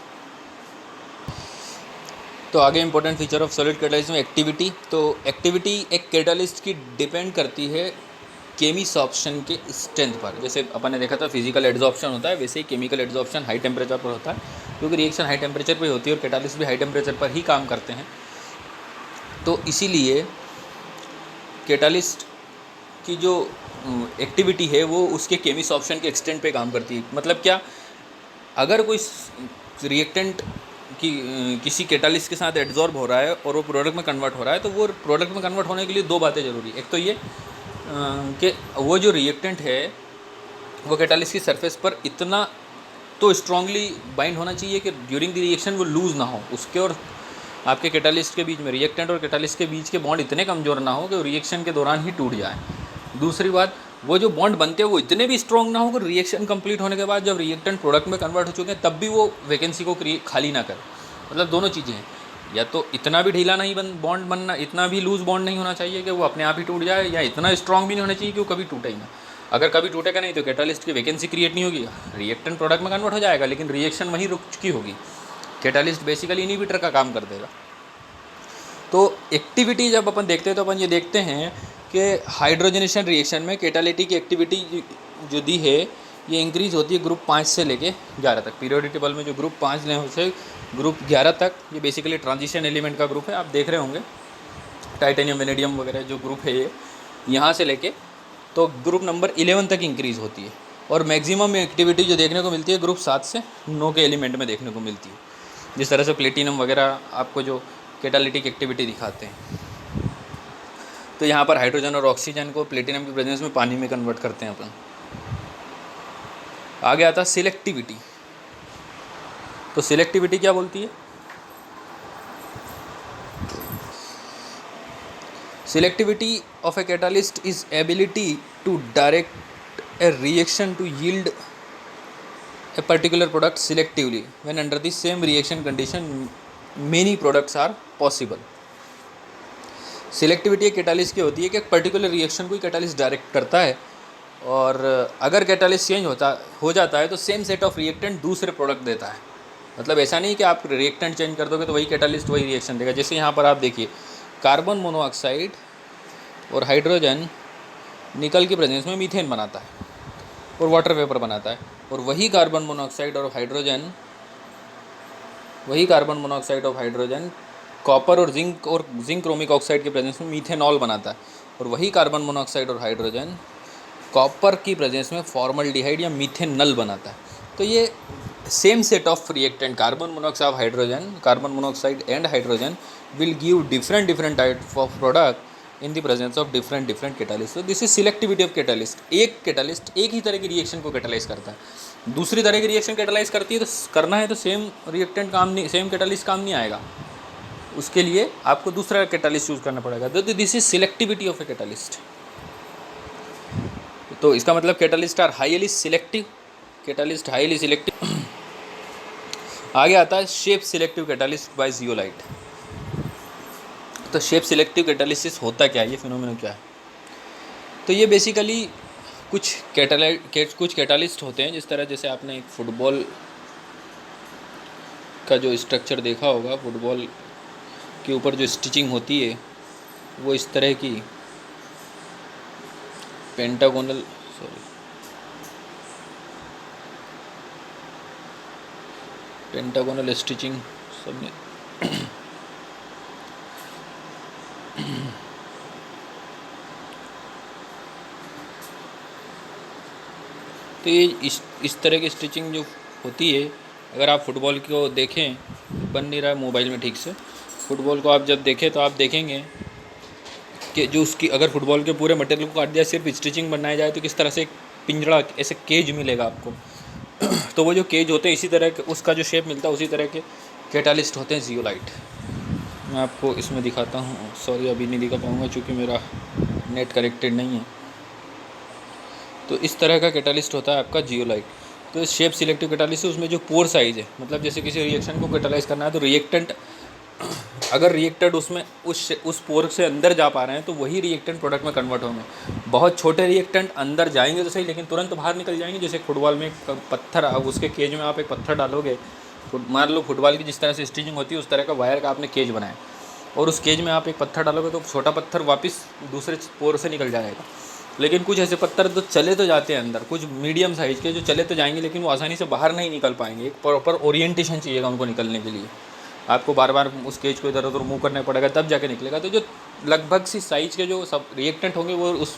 तो आगे important feature of solid catalyst में एक्टिविटी। तो एक्टिविटी एक कैटालिस्ट की डिपेंड करती है केमिसॉर्प्शन के स्ट्रेंथ पर। जैसे अपन ने देखा था फिजिकल एड्सॉर्प्शन होता है, वैसे ही केमिकल एड्सॉर्प्शन हाई टेम्परेचर पर होता है, क्योंकि रिएक्शन हाई टेम्परेचर पर होती है और कैटालिस्ट भी हाई टेम्परेचर पर ही काम करते हैं। तो इसीलिए कैटालिस्ट की जो एक्टिविटी है वो उसके केमिसॉर्प्शन के एक्सटेंट पे काम करती है। मतलब क्या, अगर कोई रिएक्टेंट कि किसी कैटालिस्ट के साथ एड्सॉर्ब हो रहा है और वो प्रोडक्ट में कन्वर्ट हो रहा है, तो वो प्रोडक्ट में कन्वर्ट होने के लिए दो बातें ज़रूरी है। एक तो ये कि वो जो रिएक्टेंट है वो कैटालिस्ट की सरफेस पर इतना तो स्ट्रांगली बाइंड होना चाहिए कि ड्यूरिंग द रिएक्शन वो लूज़ ना हो, उसके और आपके कैटालिस्ट के बीच में, रिएक्टेंट और कैटालिस्ट के बीच के बॉन्ड इतने कमज़ोर ना हो कि रिएक्शन के दौरान ही टूट जाए। दूसरी बात, वो जो बॉन्ड बनते हैं वो इतने भी स्ट्रॉन्ग ना हो कि रिएक्शन कंप्लीट होने के बाद जब रिएक्टेंट प्रोडक्ट में कन्वर्ट हो चुके हैं तब भी वो वैकेंसी को खाली ना करे। मतलब दोनों चीज़ें हैं, या तो इतना भी ढीला नहीं बॉन्ड बनना, इतना भी लूज़ बॉन्ड नहीं होना चाहिए कि वो अपने आप ही टूट जाए, या इतना स्ट्रॉन्ग भी नहीं होना चाहिए कि वो कभी टूटे ही ना। अगर कभी टूटेगा नहीं तो कैटालिस्ट की वैकेंसी क्रिएट नहीं होगी, रिएक्टेंट प्रोडक्ट में कन्वर्ट हो जाएगा लेकिन रिएक्शन वहीं रुक चुकी होगी। कैटालिस्ट बेसिकली इनहिबिटर का काम कर देगा। तो एक्टिविटी जब अपन देखते हैं तो अपन ये देखते हैं कि हाइड्रोजनेशन रिएक्शन में कैटालिटिक एक्टिविटी जो दी है ये इंक्रीज़ होती है ग्रुप 5 से लेके 11 तक। पीरियोडिक टेबल में जो ग्रुप 5 लें उसे ग्रुप 11 तक, ये बेसिकली ट्रांजिशन एलिमेंट का ग्रुप है। आप देख रहे होंगे टाइटेनियम वेनेडियम वगैरह जो ग्रुप है ये यहाँ से लेके तो ग्रुप नंबर 11 तक इंक्रीज़ होती है। और मैक्सिमम एक्टिविटी जो देखने को मिलती है ग्रुप 7 से 9 के एलिमेंट में देखने को मिलती है। जिस तरह से प्लेटिनम वगैरह आपको जो कैटालिटिक एक्टिविटी दिखाते हैं, तो यहाँ पर हाइड्रोजन और ऑक्सीजन को प्लेटिनम की प्रेजेंस में पानी में कन्वर्ट करते हैं अपन। आगे आता है सिलेक्टिविटी। तो सिलेक्टिविटी क्या बोलती है? Selectivity of a catalyst is ability to direct a reaction to yield a particular product selectively when under the same reaction condition many products are possible। Selectivity एक कैटालिस्ट की होती है कि एक पर्टिकुलर रिएक्शन को कैटालिस्ट डायरेक्ट करता है और अगर कैटालिस्ट चेंज हो जाता है तो सेम सेट ऑफ रिएक्टेंट दूसरे प्रोडक्ट देता है। मतलब ऐसा नहीं कि आप रिएक्टेंट चेंज कर दोगे तो वही कैटालिस्ट वही रिएक्शन देगा। जैसे यहाँ पर आप देखिए कार्बन मोनोऑक्साइड और हाइड्रोजन निकल की प्रेजेंस में मीथेन बनाता है और वाटर वेपर बनाता है, और वही कार्बन मोनोऑक्साइड और हाइड्रोजन कॉपर और जिंक क्रोमिक ऑक्साइड के प्रेजेंस में मीथेनॉल बनाता है, और वही कार्बन मोनोऑक्साइड और हाइड्रोजन कॉपर की प्रेजेंस में फॉर्मल्डिहाइड या मीथेनल बनाता है। तो ये same set of reactant carbon monoxide and hydrogen will give different type of product in the presence of different catalyst. तो this is selectivity of catalyst. एक कैटालिस्ट एक ही तरह की रिएक्शन को कैटालाइज करता है, दूसरी तरह की रिएक्शन कैटालाइज करती है तो करना है तो सेम रिएक्टेंट काम नहीं, सेम कैटालिस्ट काम नहीं आएगा, उसके लिए आपको दूसरा कैटालिस्ट यूज़ करना पड़ेगा। तो this is selectivity of a catalyst. तो इसका मतलब कैटालिस्ट आर हाईली सिलेक्टिव, आगे आता है shape selective catalyst by zeolite. तो शेप सिलेक्टिव कैटालिसिस होता क्या है, ये फिनोमेना क्या है? तो ये बेसिकली कुछ कैटालिस्ट होते हैं, जिस तरह जैसे आपने एक फुटबॉल का जो स्ट्रक्चर देखा होगा, फुटबॉल के ऊपर जो स्टिचिंग होती है वो इस तरह की पेंटागोनल स्टिचिंग सबने तो ये इस तरह की स्टिचिंग जो होती है, अगर आप फुटबॉल को देखें, बन नहीं रहा है मोबाइल में ठीक से, फुटबॉल को आप जब देखें तो आप देखेंगे कि जो उसकी अगर फुटबॉल के पूरे मटेरियल को काट दिया सिर्फ स्टिचिंग बनाई जाए तो किस तरह से एक पिंजड़ा ऐसे केज मिलेगा आपको। तो वो जो केज होते हैं इसी तरह के उसका जो शेप मिलता है उसी तरह के कैटालिस्ट होते हैं जियोलाइट। मैं आपको इसमें दिखाता हूँ, सॉरी अभी नहीं दिखा पाऊँगा क्योंकि मेरा नेट कनेक्टेड नहीं है। तो इस तरह का कैटालिस्ट होता है आपका जियोलाइट। तो इस शेप सिलेक्टिव कैटालिस्ट उसमें जो पोर साइज़ है, मतलब जैसे किसी रिएक्शन को कैटालाइज करना है तो रिएक्टेंट अगर रिएक्टेड उसमें उस पोर से अंदर जा पा रहे हैं तो वही रिएक्टेंट प्रोडक्ट में कन्वर्ट होंगे। बहुत छोटे रिएक्टेंट अंदर जाएंगे तो सही, लेकिन तुरंत बाहर निकल जाएंगे। जैसे फुटबॉल में पत्थर, अब उसके केज में आप एक पत्थर डालोगे, मान लो फुटबॉल की जिस तरह से स्टिचिंग होती है उस तरह का वायर का आपने केज बनाया और उस केज में आप एक पत्थर डालोगे तो छोटा पत्थर वापस दूसरे पोर से निकल जाएगा। लेकिन कुछ ऐसे पत्थर तो चले तो जाते हैं अंदर, कुछ मीडियम साइज़ के जो चले तो जाएंगे लेकिन वो आसानी से बाहर नहीं निकल पाएंगे। एक प्रॉपर ओरिएंटेशन चाहिएगा उनको निकलने के लिए, आपको बार बार उस केज को इधर उधर मूव करना पड़ेगा तब जाके निकलेगा। तो जो लगभग सी साइज़ के जो सब रिएक्टेंट होंगे वो उस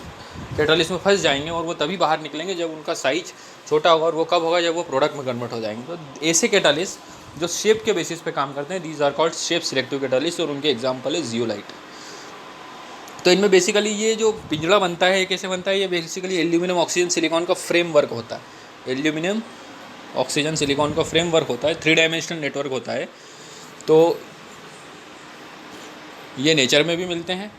कैटालिस्ट में फंस जाएंगे और वो तभी बाहर निकलेंगे जब उनका साइज छोटा होगा, और वो कब होगा, जब वो प्रोडक्ट में कन्वर्ट हो जाएंगे। तो ऐसे कैटालिस्ट जो शेप के बेसिस पे काम करते हैं, these are called shape selective catalyst, और उनके एग्जाम्पल है जियोलाइट। तो इनमें बेसिकली ये जो पिंजड़ा बनता है कैसे बनता है, ये बेसिकली एल्यूमिनियम ऑक्सीजन सिलिकॉन का फ्रेमवर्क होता है। एल्यूमिनियम ऑक्सीजन सिलिकॉन का फ्रेमवर्क होता है, 3 डायमेंशनल नेटवर्क होता है। तो ये नेचर में भी मिलते हैं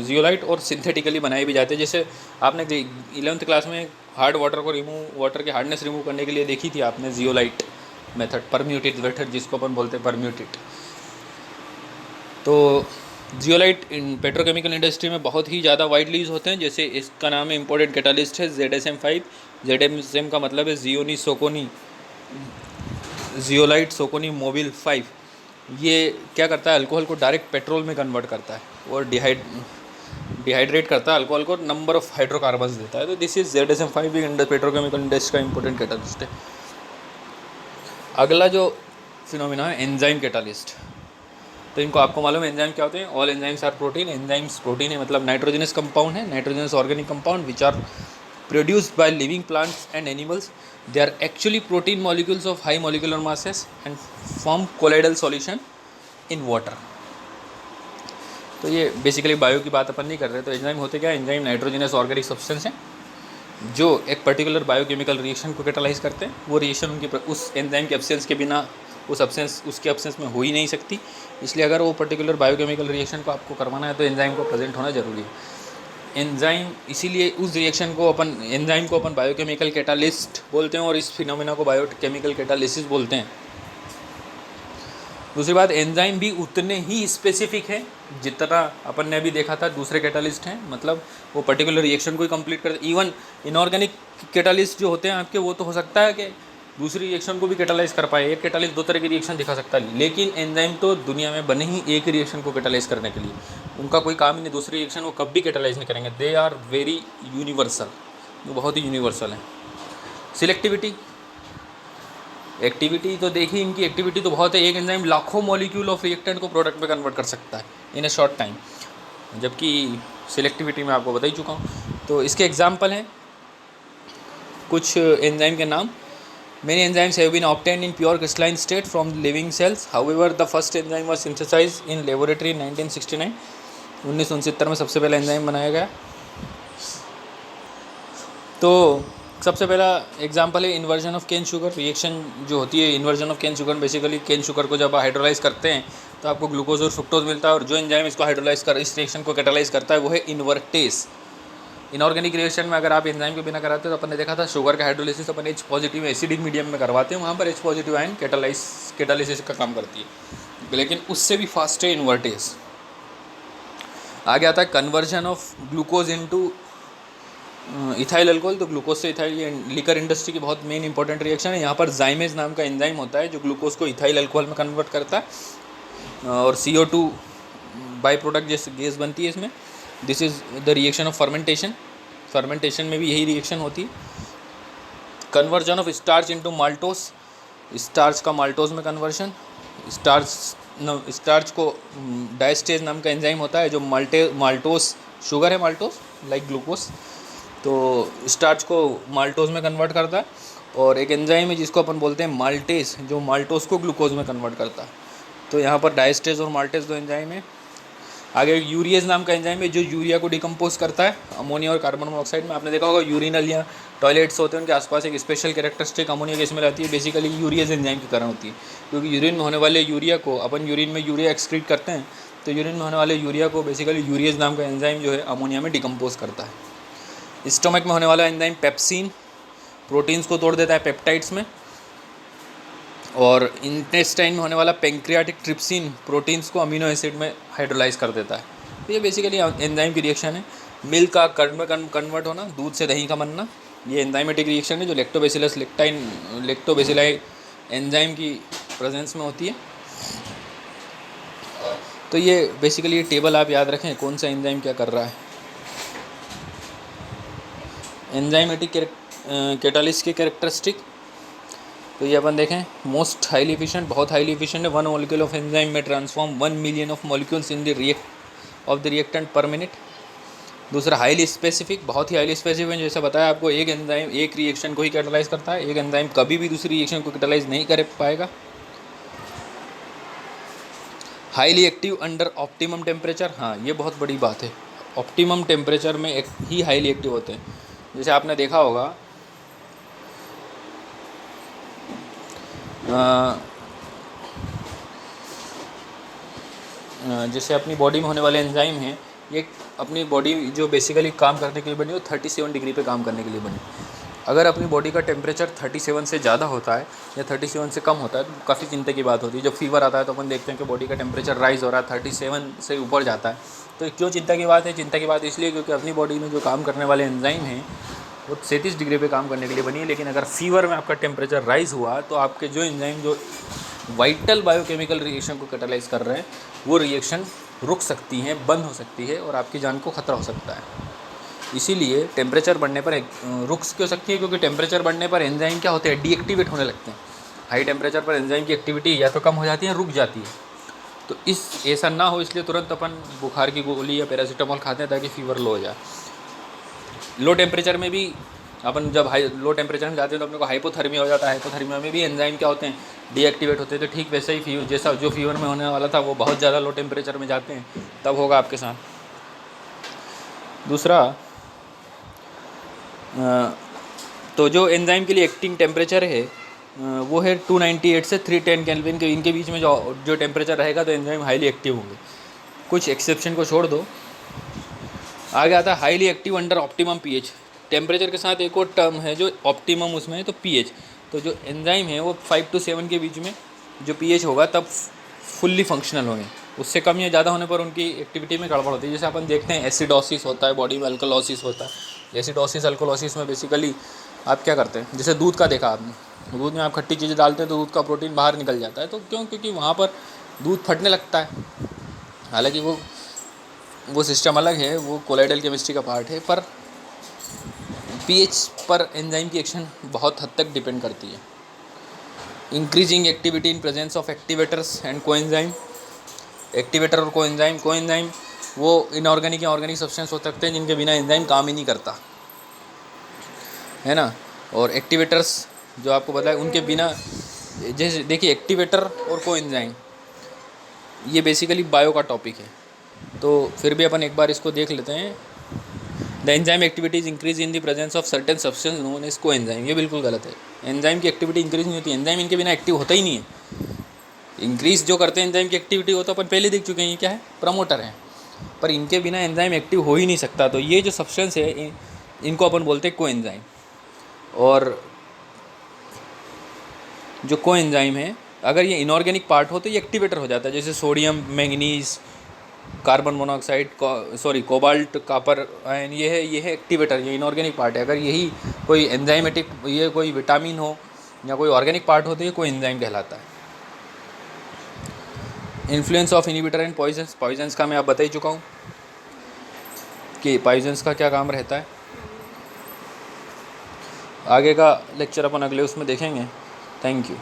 जियोलाइट और सिंथेटिकली बनाए भी जाते हैं। जैसे आपने 11th क्लास में हार्ड वाटर के हार्डनेस रिमूव करने के लिए देखी थी आपने जियोलाइट मेथड, परम्यूटेड मेथड जिसको अपन बोलते हैं परम्यूटेड। तो जियोलाइट इन पेट्रोकेमिकल इंडस्ट्री में बहुत ही ज़्यादा वाइडली यूज़ होते हैं। जैसे इसका नाम है इम्पोर्टेंट कैटालिस्ट है ZSM-5। ZSM का मतलब है जियोलाइट सोकोनी मोबिल 5। ये क्या करता है, अल्कोहल को डायरेक्ट पेट्रोल में कन्वर्ट करता है और डिहाइड्रेट करता है अल्कोहल को, नंबर ऑफ हाइड्रोकार्बन्स देता है। तो this is ZSM-5 petrochemical industry का इंपॉर्टेंट कैटालिस्ट है। अगला जो फिनोमिना है एंजाइम कैटालिस्ट। तो इनको आपको मालूम है एंजाइम क्या होते हैं, all enzymes are protein. Enzymes protein है मतलब नाइट्रोजनस कंपाउंड है, nitrogenous organic compound which are produced by living plants and animals. They are actually protein molecules of high molecular masses and form colloidal solution in water. तो ये बेसिकली बायो की बात अपन नहीं कर रहे। तो एंजाइम होते क्या है, एंजाइम नाइट्रोजनस ऑर्गेनिक सब्सटेंस हैं जो एक पर्टिकुलर बायोकेमिकल रिएक्शन को कैटालाइज करते हैं। वो रिएक्शन उनकी उस एंजाइम के एब्सेंस के बिना उसके एब्सेंस में हो ही नहीं सकती। इसलिए अगर वो पर्टिकुलर बायोकेमिकल रिएक्शन को आपको करवाना है तो एंजाइम को प्रेजेंट होना जरूरी है। एंजाइम इसीलिए उस रिएक्शन को एंजाइम को अपन बायोकेमिकल कैटालिस्ट बोलते हैं और इस फिनोमेना को बायोकेमिकल कैटालिसिस बोलते हैं। दूसरी बात, एंजाइम भी उतने ही स्पेसिफिक है जितना अपन ने अभी देखा था दूसरे कैटालिस्ट हैं, मतलब वो पर्टिकुलर रिएक्शन को ही कंप्लीट करते। इवन इनऑर्गेनिक कैटालिस्ट जो होते हैं आपके, वो तो हो सकता है कि दूसरी रिएक्शन को भी कैटालाइज कर पाए। एक कैटालिस्ट 2 तरह की रिएक्शन दिखा सकता है, लेकिन एंजाइम तो दुनिया में बने ही एक ही रिएक्शन को कैटालाइज करने के लिए। उनका कोई काम ही नहीं, दूसरी रिएक्शन वो कभी कैटालाइज नहीं करेंगे। दे आर वेरी यूनिवर्सल, वो बहुत ही यूनिवर्सल हैं। सिलेक्टिविटी, एक्टिविटी तो देखिए, इनकी एक्टिविटी तो बहुत है। एक एंजाइम लाखों मॉलिक्यूल ऑफ रिएक्टेंट को प्रोडक्ट में कन्वर्ट कर सकता है इन ए शॉर्ट टाइम, जबकि सिलेक्टिविटी मैं आपको बता ही चुका हूँ। तो इसके एग्जाम्पल हैं कुछ एंजाइम के नाम। Many enzymes have been obtained in pure crystalline state from living cells. However, the first enzyme was synthesized in laboratory in 1969. 1969 में सबसे पहला एंजाइम बनाया गया। तो सबसे पहला एग्जांपल है inversion of cane sugar reaction जो होती है। Inversion of cane sugar basically cane sugar को जब हाइड्रोलाइज करते हैं तो आपको ग्लूकोज और फ्रुक्टोज मिलता है, और जो एंजाइम इसको हाइड्रोलाइज कर इस रिएक्शन को कैटालाइज करता है वो है इन्वर्टेस। इनऑर्गेनिक रिएक्शन में अगर आप एंजाइम के बिना कराते हो तो अपन ने देखा था शुगर का हाइड्रोलिसिस अपन H पॉजिटिव एसिडिक मीडियम में करवाते हैं, वहाँ पर H पॉजिटिव आयन कैटालिसिस का काम करती है। लेकिन उससे भी फास्ट है इन्वर्टेस। आगे आता है conversion of glucose into ethyl alcohol. तो ग्लूकोज से इथाइल, ये लिकर इंडस्ट्री की बहुत मेन इंपॉर्टेंट रिएक्शन है। यहाँ पर जाइमेज नाम का एंजाइम होता है जो ग्लूकोज को इथाइल अल्कोहल में कन्वर्ट करता है और CO2 बाई प्रोडक्ट जैसे गैस बनती है इसमें। This is the reaction of fermentation. Fermentation में भी यही रिएक्शन होती है। Conversion of starch into maltose, starch का माल्टोस में कन्वर्शन। स्टार्च को डायस्टेज नाम का एंजाइम होता है जो माल्टोस शुगर है, माल्टोस लाइक ग्लूकोज, तो स्टार्च को माल्टोस में कन्वर्ट करता है। और एक एंजाइम है जिसको अपन बोलते हैं माल्टेस, जो माल्टोस को ग्लूकोज में कन्वर्ट करता है। तो यहाँ पर डायस्टेज और माल्टेस दो एंजाइम है। आगे यूरियज नाम का एंजाइम है जो यूरिया को डिकम्पोज करता है अमोनिया और कार्बन मोनोऑक्साइड में। आपने देखा होगा यूरिनल या टॉयलेट्स होते हैं उनके आसपास एक स्पेशल कैरेक्टरिस्टिक अमोनिया की स्मेल आती है, बेसिकली यूरियज एंजाइम के कारण होती है। क्योंकि यूरिन में होने वाले यूरिया को, अपन यूरिन में यूरिया एक्सक्रीट करते हैं, तो यूरिन में होने वाले यूरिया को बेसिकली यूरियज नाम का एंजाइम जो है अमोनिया में डिकम्पोज करता है। स्टोमक में होने वाला एंजाइम पेप्सिन प्रोटीन्स को तोड़ देता है पेप्टाइड्स में, और इंटेस्टाइन में होने वाला पेंक्रियाटिक ट्रिप्सिन प्रोटीन्स को अमीनो एसिड में हाइड्रोलाइज कर देता है। तो ये बेसिकली एंजाइम की रिएक्शन है। मिल्क का कर्ड में कन्वर्ट होना, दूध से दही का बनना, ये एंजाइमेटिक रिएक्शन है जो लैक्टोबैसिलाई एंजाइम की प्रेजेंस में होती है। तो ये बेसिकली ये टेबल आप याद रखें कौन सा एंजाइम क्या कर रहा है। एंजाइमेटिक कैटालिस्ट के कैरेक्टरिस्टिक, तो ये अपन देखें मोस्ट हाईली एफिशिएंट, बहुत हाईली एफिशिएंट है। 1 मॉलिक्यूल ऑफ एंजाइम में transform 1 million of molecules in the reactant पर मिनट। दूसरा हाईली स्पेसिफिक, बहुत ही हाईली स्पेसिफिक है। जैसे बताया आपको, एक एंजाइम एक रिएक्शन को ही कैटालाइज करता है, एक एंजाइम कभी भी दूसरी रिएक्शन को कैटालाइज नहीं कर पाएगा। Highly active under optimum temperature, हाँ ये बहुत बड़ी बात है, ऑप्टिमम टेम्परेचर में ही हाईली एक्टिव होते हैं। जैसे आपने देखा होगा जैसे अपनी बॉडी में होने वाले एंजाइम हैं, ये अपनी बॉडी जो बेसिकली काम करने के लिए बनी, वो 37 डिग्री पे काम करने के लिए बनी। अगर अपनी बॉडी का टेम्परेचर 37 से ज़्यादा होता है या 37 से कम होता है तो काफ़ी चिंता की बात होती है। जब फीवर आता है तो अपन देखते हैं कि बॉडी का टेम्परेचर राइज़ हो रहा है, 37 से ऊपर जाता है। तो क्यों चिंता की बात है? चिंता की बात इसलिए क्योंकि अपनी बॉडी में जो काम करने वाले एंजाइम हैं वो 37 डिग्री पे काम करने के लिए बनी है। लेकिन अगर फीवर में आपका टेम्परेचर राइज़ हुआ तो आपके जो एंजाइम जो वाइटल बायोकेमिकल रिएक्शन को कैटालाइज कर रहे हैं वो रिएक्शन रुक सकती हैं, बंद हो सकती है और आपकी जान को खतरा हो सकता है। इसीलिए टेम्परेचर बढ़ने पर रुक क्यों सकती है? क्योंकि टेम्परेचर बढ़ने पर एंजाइम क्या होते हैं, डीएक्टिवेट होने लगते हैं। हाई टेम्परेचर पर एंजाइम की एक्टिविटी या तो कम हो जाती है, रुक जाती है। तो ऐसा ना हो इसलिए तुरंत अपन बुखार की गोली या पैरासीटामोल खाते हैं ताकि फीवर लो हो जाए। लो टेम्परेचर में भी अपन जब लो टेम्परेचर में जाते हैं तो अपने को हाइपोथर्मिया हो जाता है। हाइपोथर्मिया में भी एंजाइम क्या होते हैं, डीएक्टिवेट होते हैं। तो ठीक वैसे ही जैसा जो फीवर में होने वाला था वो बहुत ज़्यादा लो टेम्परेचर में जाते हैं, तब होगा आपके साथ। दूसरा, तो जो एंजाइम के लिए एक्टिंग टेम्परेचर है वो है 298 से 310 केल्विन के इनके बीच में जो टेम्परेचर रहेगा तो एंजाइम हाईली एक्टिव होंगे। कुछ एक्सेप्शन को छोड़ दो। आगे आता है highly active under optimum pH. Temperature के साथ एक और टर्म है जो ऑप्टिमम उसमें है, तो पीएच। तो जो एंजाइम है वो 5 to 7 के बीच में जो पीएच होगा तब फुल्ली फंक्शनल होंगे। उससे कम या ज़्यादा होने पर उनकी एक्टिविटी में गड़बड़ होती है। जैसे अपन देखते हैं एसिडोसिस होता है बॉडी में, अल्कलोसिस होता है। एसिडोसिस अल्कलोसिस में बेसिकली आप क्या करते हैं, जैसे दूध का देखा आपने, दूध में आप खट्टी चीज़ें डालते हैं तो दूध का प्रोटीन बाहर निकल जाता है। तो क्यों? क्योंकि वहाँ पर दूध फटने लगता है। हालांकि वो सिस्टम अलग है, वो कोलाइडल केमिस्ट्री का पार्ट है, पर पीएच पर एंजाइम की एक्शन बहुत हद तक डिपेंड करती है। Increasing activity in presence of activators and coenzyme. Activator और कोएंजाइम वो इनऑर्गेनिक या ऑर्गेनिक सब्सटेंस हो सकते हैं जिनके बिना एंजाइम काम ही नहीं करता, है ना। और एक्टिवेटर्स जो आपको बताया उनके बिना, जैसे देखिए एक्टिवेटर और कोएंजाइम ये बेसिकली बायो का टॉपिक है, तो फिर भी अपन एक बार इसको देख लेते हैं। The enzyme activity is increase in the presence of certain substance known as coenzyme. ये बिल्कुल गलत है। एंजाइम की एक्टिविटी इंक्रीज नहीं होती, एंजाइम इनके बिना एक्टिव होता ही नहीं है। इंक्रीज जो करते हैं एंजाइम की एक्टिविटी हो तो अपन पहले देख चुके हैं, ये क्या है? प्रमोटर है। पर इनके बिना एंजाइम एक्टिव हो ही नहीं सकता। तो ये जो सब्सटेंस है इनको अपन बोलते हैं कोएंजाइम। और जो कोएंजाइम है अगर ये इनऑर्गेनिक पार्ट हो तो ये एक्टिवेटर हो जाता है, जैसे sodium, manganese, carbon monoxide, cobalt, copper ion, ये है एक्टिवेटर, ये इनऑर्गेनिक पार्ट है। अगर यही कोई एंजाइमेटिक, ये कोई विटामिन हो या कोई ऑर्गेनिक पार्ट हो तो ये कोएंजाइम कहलाता है। Influence of inhibitor and poisons का मैं आप बता ही चुका हूँ कि पॉइजन्स का क्या काम रहता है। आगे का लेक्चर अपन अगले उसमें देखेंगे। Thank you.